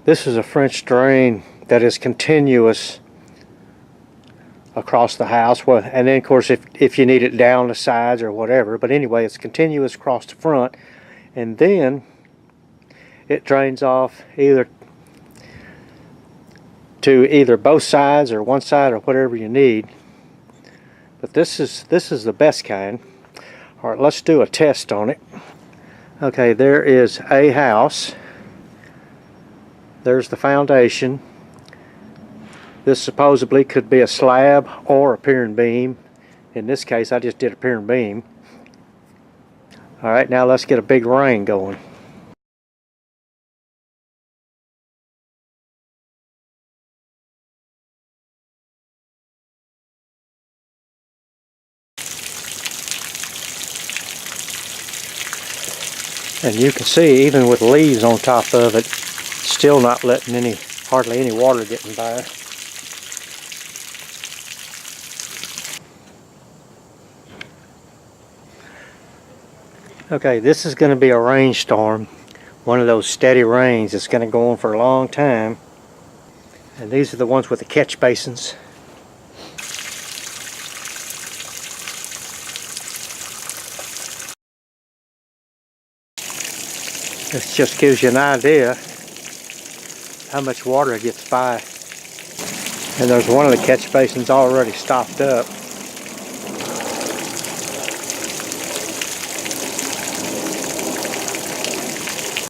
This is a French drain that is continuous across the house. Well, and then of course if you need it down the sides or whatever, but anyway, it's continuous across the front, and then it drains off either both sides or one side or whatever you need. But this is the best kind. All right, let's do a test on it. Okay, there is a house. There's the foundation. This supposedly could be a slab or a pier and beam. In this case, I just did a pier and beam. All right, now let's get a big rain going. And you can see, even with leaves on top of it, still not letting hardly any water getting by. Okay, this is going to be a rainstorm, one of those steady rains that's going to go on for a long time. And these are the ones with the catch basins. This just gives you an idea how much water it gets by. And there's one of the catch basins already stopped up.